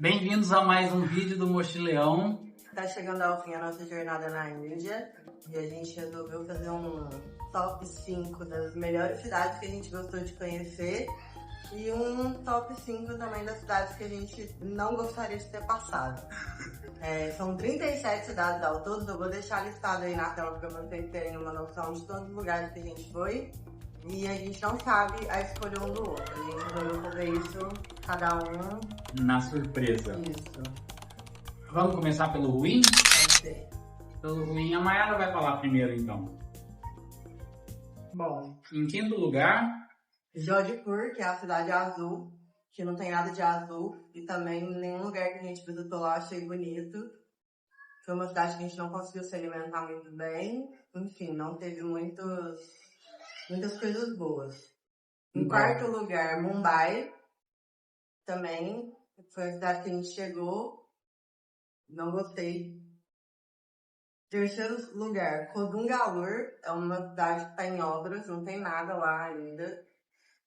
Bem-vindos a mais um vídeo do Mochileão. Tá chegando ao fim a nossa jornada na Índia e a gente resolveu fazer um top 5 das melhores cidades que a gente gostou de conhecer e um top 5 também das cidades que a gente não gostaria de ter passado. São 37 cidades ao todo, eu vou deixar listado aí na tela para vocês terem uma noção de todos os lugares que a gente foi. E a gente não sabe a escolha um do outro. A gente resolveu fazer isso, cada um na surpresa. Isso. Vamos começar pelo ruim? Pode ser. Pelo ruim, a Mayara vai falar primeiro, então. Bom, em quinto lugar, Jodhpur, que é a cidade azul, que não tem nada de azul. E também nenhum lugar que a gente visitou lá achei bonito. Foi uma cidade que a gente não conseguiu se alimentar muito bem. Enfim, não teve muitas coisas boas. Em quarto lugar, Mumbai. Também foi a cidade que a gente chegou. Não gostei. Terceiro lugar, Kodungalur. É uma cidade que está em obras, não tem nada lá ainda.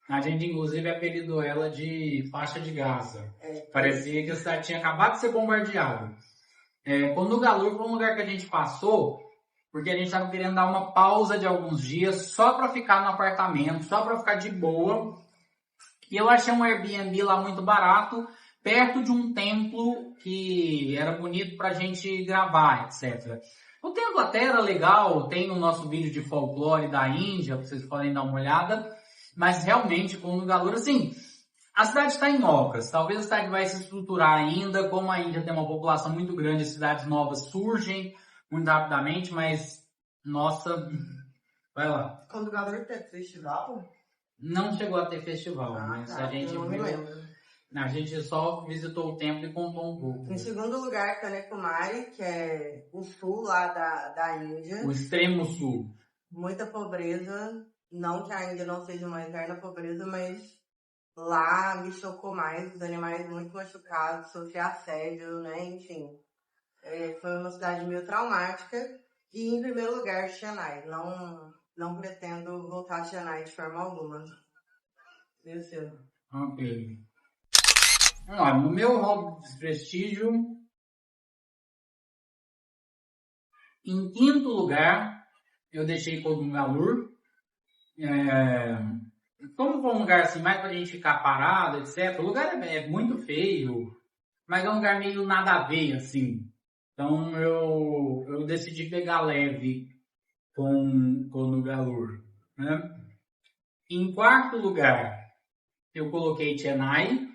A gente inclusive apelidou ela de faixa de Gaza. Parecia que a cidade tinha acabado de ser bombardeada. Kodungalur foi um lugar que a gente passou porque a gente estava querendo dar uma pausa de alguns dias só para ficar no apartamento, só para ficar de boa. E eu achei um Airbnb lá muito barato, perto de um templo que era bonito para a gente gravar, etc. O templo até era legal, tem no nosso vídeo de folclore da Índia, vocês podem dar uma olhada. Mas realmente, Kodungalur, assim, a cidade está em obras. Talvez a cidade vai se estruturar ainda, como a Índia tem uma população muito grande, cidades novas surgem muito rapidamente, mas, nossa, vai lá. Kodungalur teve festival? Não chegou a ter festival, mas a gente não me lembro. A gente só visitou o templo e contou um pouco. Em segundo lugar, Kanyakumari, que é o sul lá da Índia. O extremo sul. Muita pobreza. Não que a Índia não seja uma eterna pobreza, mas lá me chocou mais. Os animais muito machucados, sofri assédio, né? Enfim. Foi uma cidade meio traumática. E em primeiro lugar, Chennai. Não pretendo voltar a Chennai de forma alguma. Meu Deus. Ok. Olha, no meu hall de prestígio, em quinto lugar, eu deixei Kodungalur. Como foi um lugar assim, mais pra gente ficar parado, etc. O lugar é muito feio, mas é um lugar meio nada a ver, assim. Então eu decidi pegar leve com Kodungalur, né? Em quarto lugar, eu coloquei Chennai.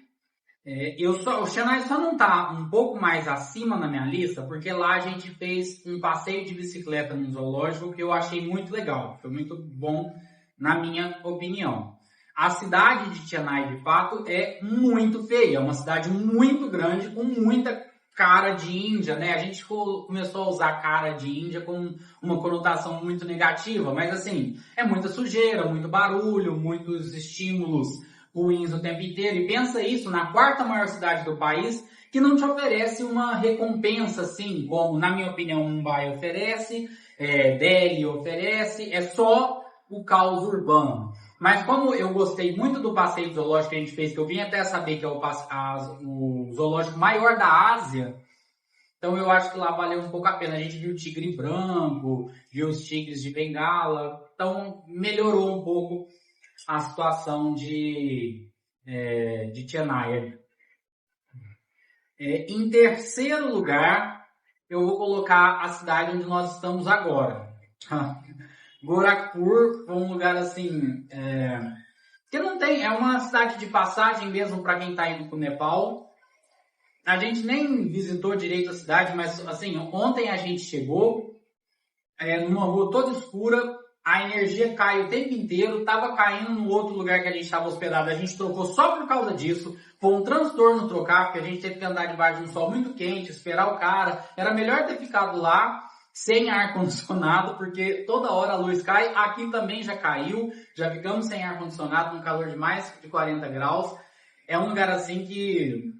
O Chennai só não tá um pouco mais acima na minha lista, porque lá a gente fez um passeio de bicicleta no zoológico que eu achei muito legal. Foi muito bom, na minha opinião. A cidade de Chennai, de fato, é muito feia. É uma cidade muito grande, com muita cara de Índia, né? A gente começou a usar cara de Índia com uma conotação muito negativa, mas assim, é muita sujeira, muito barulho, muitos estímulos ruins o tempo inteiro. E pensa isso na quarta maior cidade do país, que não te oferece uma recompensa assim, como, na minha opinião, Mumbai oferece, Delhi oferece, é só o caos urbano. Mas como eu gostei muito do passeio zoológico que a gente fez, que eu vim até saber que é o zoológico maior da Ásia, então eu acho que lá valeu um pouco a pena. A gente viu o tigre branco, viu os tigres de Bengala, então melhorou um pouco a situação de Chennai. Em terceiro lugar, eu vou colocar a cidade onde nós estamos agora. Gorakhpur foi um lugar assim, que não tem, é uma cidade de passagem mesmo para quem está indo para o Nepal. A gente nem visitou direito a cidade, mas assim, ontem a gente chegou numa rua toda escura, a energia cai o tempo inteiro, estava caindo no outro lugar que a gente estava hospedado, a gente trocou só por causa disso, foi um transtorno trocar, porque a gente teve que andar debaixo de um sol muito quente, esperar o cara, era melhor ter ficado lá, sem ar-condicionado, porque toda hora a luz cai, aqui também já caiu, já ficamos sem ar-condicionado, com calor de mais de 40 graus, é um lugar assim que,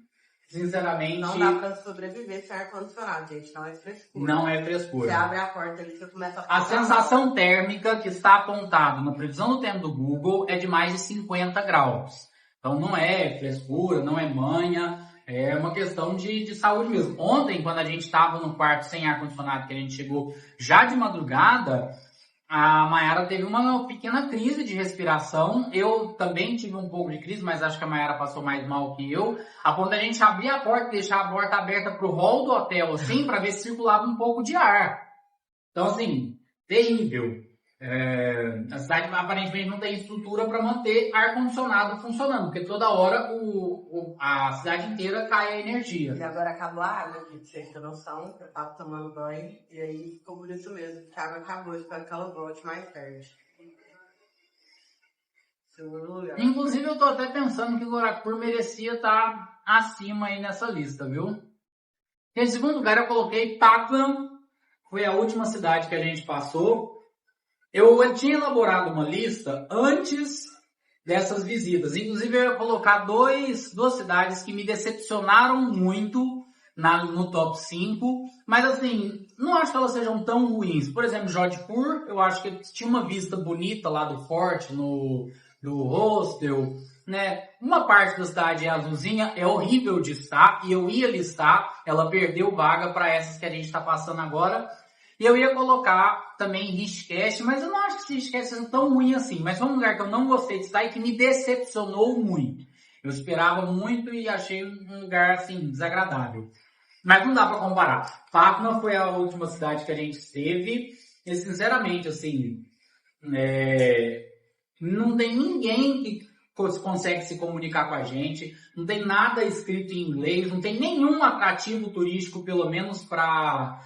sinceramente... Não dá pra sobreviver sem ar-condicionado, gente, não é frescura. Não é frescura. Você abre a porta ali, você começa a... A sensação térmica que está apontada na previsão do tempo do Google é de mais de 50 graus. Então não é frescura, não é manha, É uma questão de saúde mesmo. Ontem, quando a gente estava no quarto sem ar-condicionado, que a gente chegou já de madrugada, a Mayara teve uma pequena crise de respiração. Eu também tive um pouco de crise, mas acho que a Mayara passou mais mal que eu. A ponto da gente abrir a porta e deixar a porta aberta pro hall do hotel, assim, para ver se circulava um pouco de ar. Então, assim, terrível. A cidade aparentemente não tem estrutura para manter ar-condicionado funcionando, porque toda hora a cidade inteira cai a energia. E agora acabou a água aqui, pra vocês terem noção, eu tava tomando banho, e aí ficou por isso mesmo, que a água acabou, espero que ela volte mais tarde. Segundo lugar. Inclusive, eu tô até pensando que Gorakhpur merecia estar acima aí nessa lista, viu? Em segundo lugar, eu coloquei Patna, foi a última cidade que a gente passou. Eu tinha elaborado uma lista antes dessas visitas. Inclusive, eu ia colocar duas cidades que me decepcionaram muito no top 5. Mas, assim, não acho que elas sejam tão ruins. Por exemplo, Jodhpur, eu acho que tinha uma vista bonita lá do forte, do hostel, né? Uma parte da cidade é azulzinha, é horrível de estar, e eu ia listar, ela perdeu vaga para essas que a gente está passando agora. E eu ia colocar também Rishikesh, mas eu não acho que Rishikesh seja tão ruim assim. Mas foi um lugar que eu não gostei de estar e que me decepcionou muito. Eu esperava muito e achei um lugar, assim, desagradável. Mas não dá para comparar. Patna foi a última cidade que a gente esteve. E, sinceramente, assim, não tem ninguém que consegue se comunicar com a gente. Não tem nada escrito em inglês. Não tem nenhum atrativo turístico, pelo menos para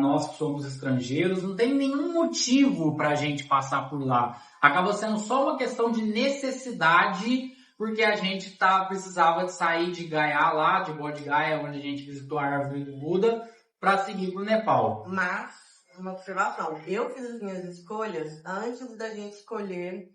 nós que somos estrangeiros, não tem nenhum motivo para a gente passar por lá. Acaba sendo só uma questão de necessidade, porque a gente precisava de sair de Gaya lá, de Bodh Gaya, onde a gente visitou a árvore do Buda, para seguir para o Nepal. Mas, uma observação, eu fiz as minhas escolhas antes da gente escolher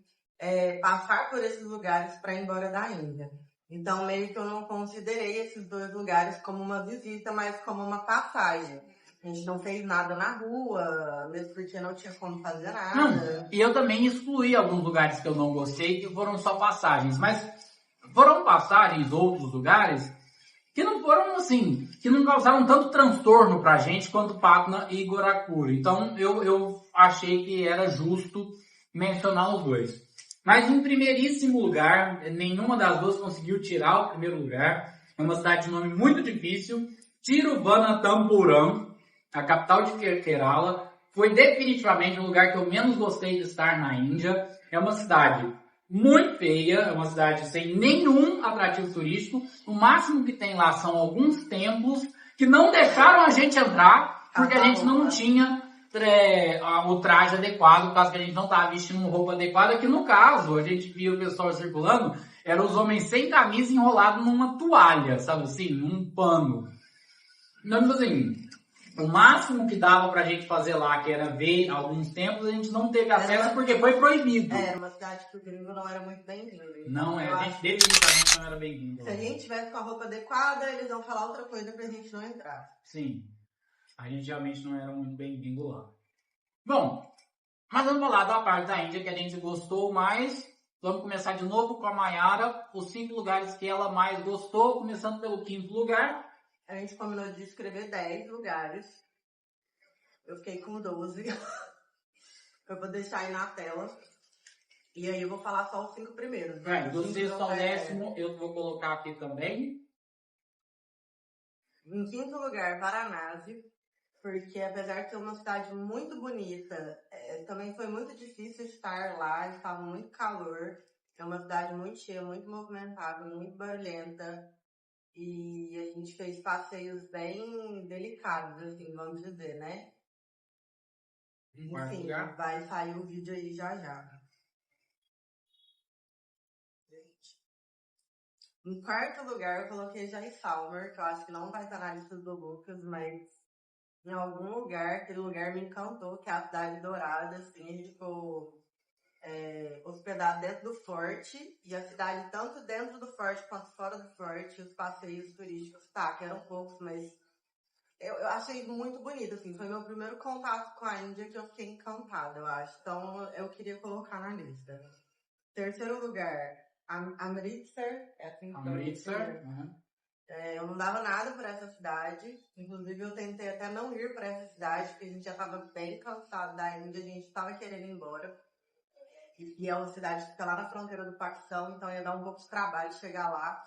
passar por esses lugares para ir embora da Índia. Então, meio que eu não considerei esses 2 lugares como uma visita, mas como uma passagem. A gente não fez nada na rua, mesmo porque não tinha como fazer nada. Não, e eu também excluí alguns lugares que eu não gostei, que foram só passagens. Mas foram passagens, outros lugares, que não foram assim, que não causaram tanto transtorno pra gente quanto Patna e Gorakhpur. Então eu achei que era justo mencionar os dois. Mas em primeiríssimo lugar, nenhuma das duas conseguiu tirar o primeiro lugar. É uma cidade de nome muito difícil, Tiruvananthapuram, a capital de Kerala. Foi definitivamente o lugar que eu menos gostei de estar na Índia. É uma cidade muito feia, é uma cidade sem nenhum atrativo turístico. O máximo que tem lá são alguns templos que não deixaram a gente entrar porque a gente não tinha o traje adequado, por causa que a gente não estava vestindo uma roupa adequada, que no caso, a gente via o pessoal circulando, eram os homens sem camisa enrolados numa toalha, sabe assim, num pano. Então, assim, o máximo que dava pra gente fazer lá, que era ver alguns templos, a gente não teve acesso porque foi proibido. Era uma cidade que o gringo não era muito bem-vindo. Não, a gente definitivamente não era bem-vindo. Se a gente tivesse com a roupa adequada, eles vão falar outra coisa pra gente não entrar. Sim, a gente realmente não era muito bem-vindo lá. Bom, mas vamos falar da parte da Índia que a gente gostou mais. Vamos começar de novo com a Mayara, os 5 lugares que ela mais gostou, começando pelo 5º lugar. A gente combinou de escrever 10 lugares. Eu fiquei com 12. Eu vou deixar aí na tela. E aí eu vou falar só os 5 primeiros. Do 6º ao 10º eu vou colocar aqui também. Em 5º lugar, Varanasi. Porque apesar de ser uma cidade muito bonita, também foi muito difícil estar lá. Estava muito calor. É uma cidade muito cheia, muito movimentada, muito barulhenta. E a gente fez passeios bem delicados, assim, vamos dizer, né? Enfim, vai sair o vídeo aí já já. Em 4º lugar, eu coloquei Jaisalmer, que eu acho que não vai estar na lista do Lucas, mas em algum lugar, aquele lugar me encantou, que é a Cidade Dourada, assim, a gente ficou hospedado dentro do forte, e a cidade, tanto dentro do forte quanto fora do forte, os passeios turísticos, que eram poucos, mas eu achei muito bonito, assim, foi meu primeiro contato com a Índia que eu fiquei encantada, eu acho, então eu queria colocar na lista. 3º lugar, Amritsar, é assim que Amritsar, Eu não dava nada por essa cidade. Inclusive, eu tentei até não ir para essa cidade, porque a gente já estava bem cansado da Índia, a gente estava querendo ir embora. E é uma cidade que fica lá na fronteira do Paquistão, então ia dar um pouco de trabalho chegar lá.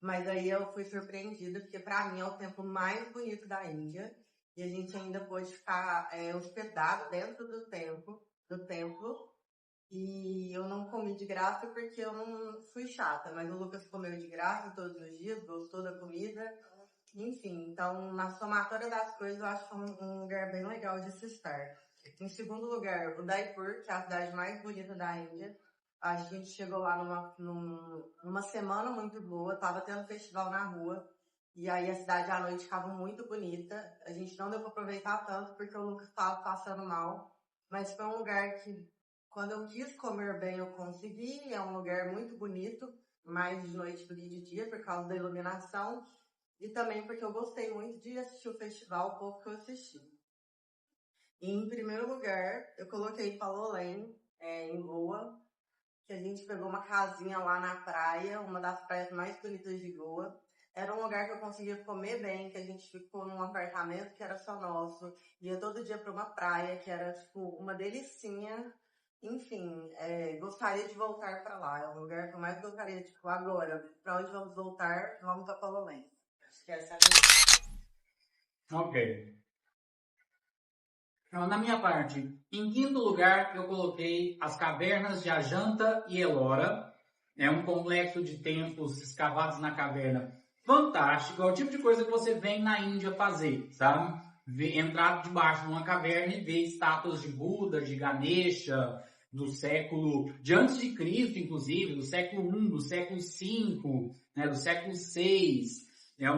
Mas aí eu fui surpreendida, porque para mim é o templo mais bonito da Índia. E a gente ainda pôde ficar hospedado dentro do templo. E eu não comi de graça porque eu não fui chata, mas o Lucas comeu de graça todos os dias, gostou da comida. Enfim, então na somatória das coisas eu acho que é um lugar bem legal de se estar. Em segundo lugar, Udaipur, que é a cidade mais bonita da Índia. A gente chegou lá numa semana muito boa, tava tendo festival na rua. E aí a cidade à noite ficava muito bonita. A gente não deu para aproveitar tanto porque o Lucas estava passando mal. Mas foi um lugar que, quando eu quis comer bem, eu consegui. É um lugar muito bonito, mais de noite do que de dia, por causa da iluminação. E também porque eu gostei muito de assistir o festival, o pouco que eu assisti. E em primeiro lugar, eu coloquei Palolem, em Goa, que a gente pegou uma casinha lá na praia, uma das praias mais bonitas de Goa. Era um lugar que eu conseguia comer bem, que a gente ficou num apartamento que era só nosso. Ia todo dia para uma praia, que era, tipo, uma delicinha. Enfim, gostaria de voltar para lá. É um lugar que eu mais gostaria, tipo, agora. Para onde vamos voltar? Vamos para Palolem. Acho que essa é a minha. Ok. Então, na minha parte, em quinto lugar, eu coloquei as cavernas de Ajanta e Ellora. É um complexo de templos escavados na caverna fantástico. É o tipo de coisa que você vem na Índia fazer, sabe? Entrar debaixo de uma caverna e ver estátuas de Buda, de Ganesha, do século de antes de Cristo, inclusive, do século I, do século V, né, do século VI. É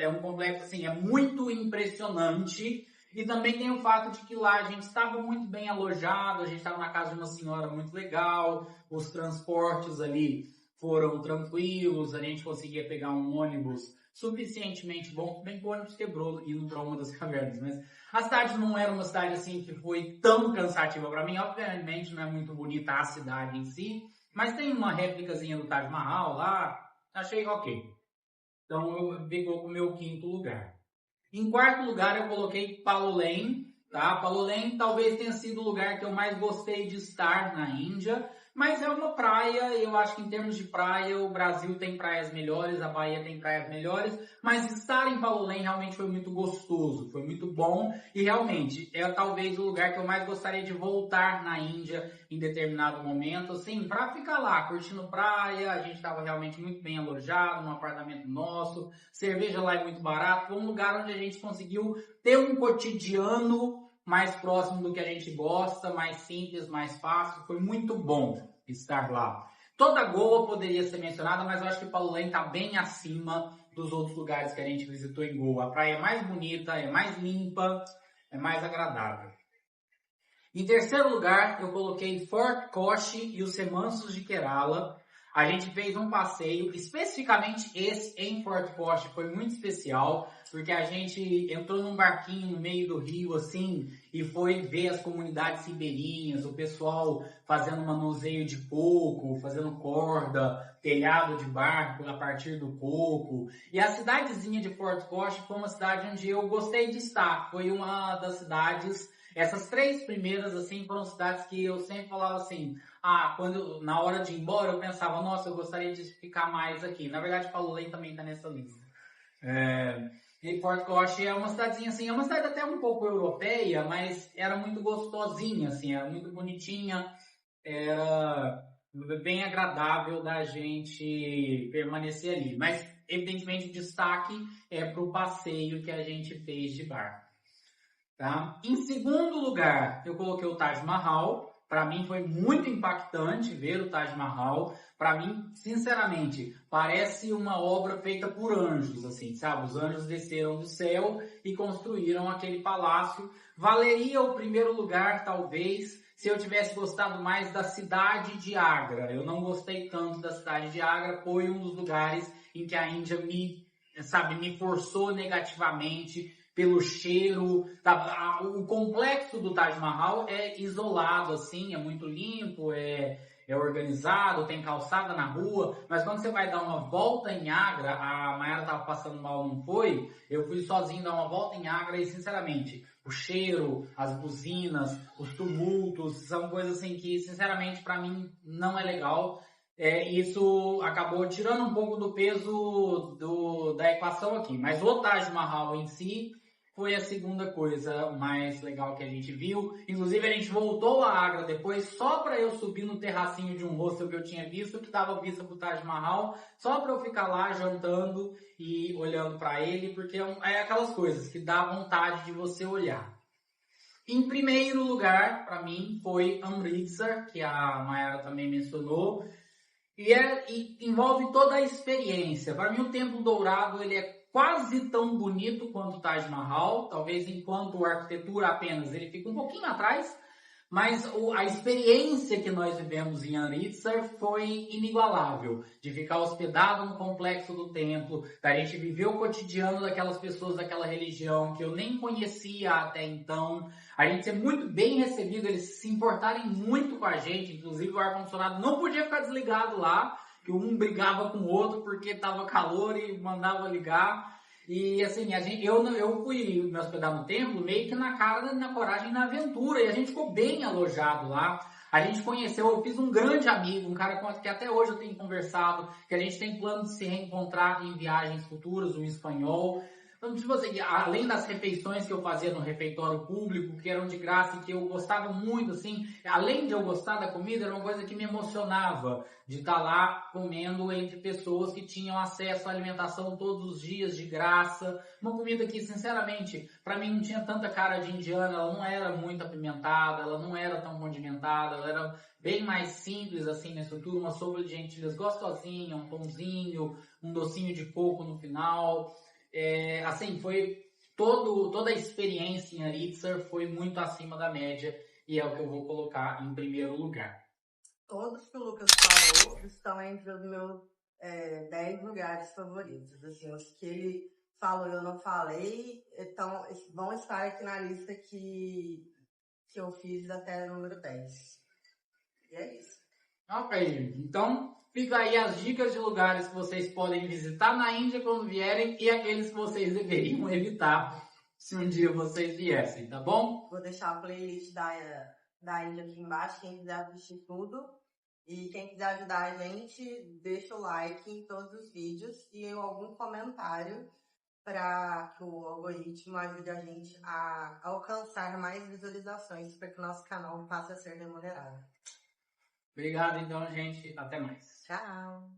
um complexo assim, é muito impressionante. E também tem o fato de que lá a gente estava muito bem alojado, a gente estava na casa de uma senhora muito legal, os transportes ali foram tranquilos, a gente conseguia pegar um ônibus suficientemente bom, bem que o ônibus quebrou indo para uma das cavernas, mas a cidade não era uma cidade assim que foi tão cansativa para mim, obviamente não é muito bonita a cidade em si, mas tem uma réplicazinha do Taj Mahal lá, achei ok. Então eu pegou com o meu quinto lugar. Em quarto lugar, eu coloquei Palolem, tá? Palolem talvez tenha sido o lugar que eu mais gostei de estar na Índia, mas é uma praia, eu acho que em termos de praia, o Brasil tem praias melhores, a Bahia tem praias melhores, mas estar em Palolem realmente foi muito gostoso, foi muito bom e realmente é talvez o lugar que eu mais gostaria de voltar na Índia em determinado momento, assim, para ficar lá curtindo praia, a gente estava realmente muito bem alojado, num apartamento nosso, cerveja lá é muito barato, foi um lugar onde a gente conseguiu ter um cotidiano mais próximo do que a gente gosta, mais simples, mais fácil. Foi muito bom estar lá. Toda Goa poderia ser mencionada, mas eu acho que Palolem está bem acima dos outros lugares que a gente visitou em Goa. A praia é mais bonita, é mais limpa, é mais agradável. Em terceiro lugar, eu coloquei Fort Koshi e os Remansos de Kerala. A gente fez um passeio, especificamente esse em Fort Koshi, foi muito especial, porque a gente entrou num barquinho no meio do rio, assim, e foi ver as comunidades ribeirinhas, o pessoal fazendo manuseio de coco, fazendo corda, telhado de barco a partir do coco. E a cidadezinha de Fort Koshi foi uma cidade onde eu gostei de estar. Foi uma das cidades, essas três primeiras, assim, foram cidades que eu sempre falava assim, na hora de ir embora, eu pensava, nossa, eu gostaria de ficar mais aqui. Na verdade, Palolem também está nessa lista. E Fort Koshi é uma cidadezinha assim, é uma cidade até um pouco europeia, mas era muito gostosinha, assim, era muito bonitinha, era bem agradável da gente permanecer ali. Mas, evidentemente, o destaque é para o passeio que a gente fez de barco. Tá? Em segundo lugar, eu coloquei o Taj Mahal. Para mim foi muito impactante ver o Taj Mahal. Para mim, sinceramente, parece uma obra feita por anjos, assim, sabe? Os anjos desceram do céu e construíram aquele palácio. Valeria o primeiro lugar, talvez, se eu tivesse gostado mais da cidade de Agra. Eu não gostei tanto da cidade de Agra. Foi um dos lugares em que a Índia me forçou negativamente. pelo cheiro. Tá? O complexo do Taj Mahal é isolado, assim, é muito limpo, é organizado, tem calçada na rua, mas quando você vai dar uma volta em Agra, a Mayara estava passando mal, não foi? Eu fui sozinho dar uma volta em Agra e, sinceramente, o cheiro, as buzinas, os tumultos, são coisas assim que, sinceramente, para mim não é legal. Isso acabou tirando um pouco do peso da equação aqui, mas o Taj Mahal em si foi a segunda coisa mais legal que a gente viu. Inclusive, a gente voltou a Agra depois só para eu subir no terracinho de um hostel que eu tinha visto, que dava vista para o Taj Mahal, só para eu ficar lá jantando e olhando para ele, porque é aquelas coisas que dá vontade de você olhar. Em primeiro lugar, para mim, foi Amritsar, que a Mayara também mencionou, e envolve toda a experiência. Para mim, o Templo Dourado ele é quase tão bonito quanto o Taj Mahal, talvez enquanto arquitetura apenas ele fica um pouquinho atrás, mas a experiência que nós vivemos em Amritsar foi inigualável, de ficar hospedado no complexo do templo, da gente viver o cotidiano daquelas pessoas daquela religião que eu nem conhecia até então, a gente ser muito bem recebido, eles se importarem muito com a gente, inclusive o ar-condicionado não podia ficar desligado lá, que um brigava com o outro porque estava calor e mandava ligar. E assim, eu fui me hospedar no templo meio que na cara, na coragem, na aventura. E a gente ficou bem alojado lá. A gente conheceu, eu fiz um grande amigo, um cara com que até hoje eu tenho conversado, que a gente tem plano de se reencontrar em viagens futuras, um espanhol. Então, tipo assim, além das refeições que eu fazia no refeitório público, que eram de graça e que eu gostava muito, assim, além de eu gostar da comida, era uma coisa que me emocionava, de estar lá comendo entre pessoas que tinham acesso à alimentação todos os dias de graça. Uma comida que, sinceramente, para mim não tinha tanta cara de indiana, ela não era muito apimentada, ela não era tão condimentada, ela era bem mais simples, assim, na estrutura, uma sopa de lentilhas gostosinha, um pãozinho, um docinho de coco no final. Assim, foi toda a experiência em Amritsar foi muito acima da média e é o que eu vou colocar em primeiro lugar. Todos que o Lucas falou estão entre os meus 10 lugares favoritos. Assim, os que ele falou e eu não falei, então vão estar aqui na lista que eu fiz até o número 10. E é isso. Ok, gente. Então, fica aí as dicas de lugares que vocês podem visitar na Índia quando vierem e aqueles que vocês deveriam evitar se um dia vocês viessem, tá bom? Vou deixar a playlist da Índia aqui embaixo, quem quiser assistir tudo. E quem quiser ajudar a gente, deixa o like em todos os vídeos e algum comentário para que o algoritmo ajude a gente a alcançar mais visualizações para que o nosso canal passe a ser remunerado. Obrigado, então, gente. Até mais. Tchau!